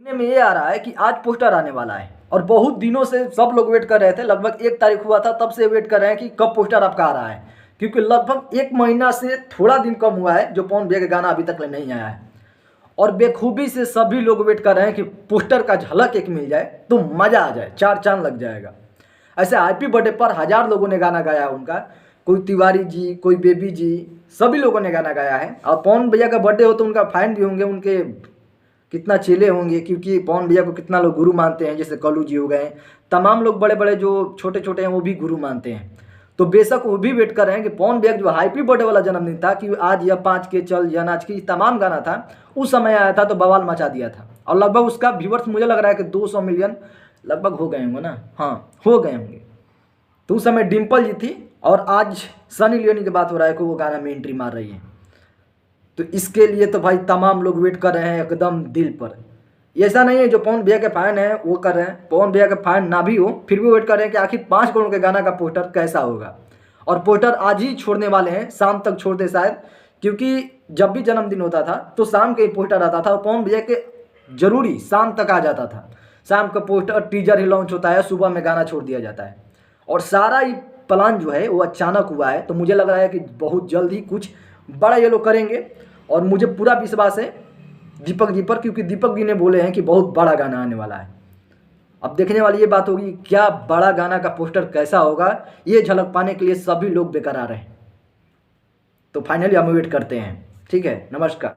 सुनने में ये आ रहा है कि आज पोस्टर आने वाला है और बहुत दिनों से सब लोग वेट कर रहे थे। लगभग 1 तारीख हुआ था तब से वेट कर रहे हैं कि कब पोस्टर आपका आ रहा है, क्योंकि लगभग 1 महीना से थोड़ा दिन कम हुआ है जो पवन भैया का गाना अभी तक नहीं आया है। और बेखूबी से सभी लोग वेट कर रहे हैं कि पोस्टर का झलक एक मिल जाए तो मज़ा आ जाए, चार चांद लग जाएगा। ऐसे हैप्पी बर्थडे पर हजार लोगों ने गाना गाया उनका, कोई तिवारी जी, कोई बेबी जी, सभी लोगों ने गाना गाया है। और पवन भैया का बर्थडे हो तो उनका फैन भी होंगे, उनके कितना चेले होंगे, क्योंकि पवन भैया को कितना लोग गुरु मानते हैं। जैसे कलू जी हो गए, तमाम लोग बड़े बड़े जो छोटे छोटे हैं वो भी गुरु मानते हैं। तो बेशक वो भी वेट कर रहे हैं कि पवन भैया जो हैप्पी बर्थडे वाला जन्मदिन था कि आज या 5 के चल या नाच की तमाम गाना था, उस समय आया था तो बवाल मचा दिया था। और लगभग उसका व्यूवर्स मुझे लग रहा है कि 200 मिलियन लगभग हो गए होंगे ना, हाँ हो गए होंगे। तो उस समय डिम्पल जी थी और आज सनी लियोनी की बात हो रहा है कि वो गाना में एंट्री मार रही है। तो इसके लिए तो भाई तमाम लोग वेट कर रहे हैं एकदम दिल पर। ऐसा नहीं है जो पवन भैया के फैन हैं वो कर रहे हैं, पवन भैया के फैन ना भी हो फिर भी वेट कर रहे हैं कि आखिर 5 करोड़ के गाना का पोस्टर कैसा होगा। और पोस्टर आज ही छोड़ने वाले हैं, शाम तक छोड़ते शायद, क्योंकि जब भी जन्मदिन होता था तो शाम के ही पोस्टर आता था और पवन भैया के जरूरी शाम तक आ जाता था। शाम का पोस्टर टीजर ही लॉन्च होता है, सुबह में गाना छोड़ दिया जाता है। और सारा ही प्लान जो है वो अचानक हुआ है। तो मुझे लग रहा है कि बहुत जल्द ही कुछ बड़ा ये लोग करेंगे और मुझे पूरा विश्वास है दीपक जी पर, क्योंकि दीपक जी ने बोले हैं कि बहुत बड़ा गाना आने वाला है। अब देखने वाली ये बात होगी क्या बड़ा गाना का पोस्टर कैसा होगा, ये झलक पाने के लिए सभी लोग बेकरार हैं। तो फाइनली हम वेट करते हैं। ठीक है, नमस्कार।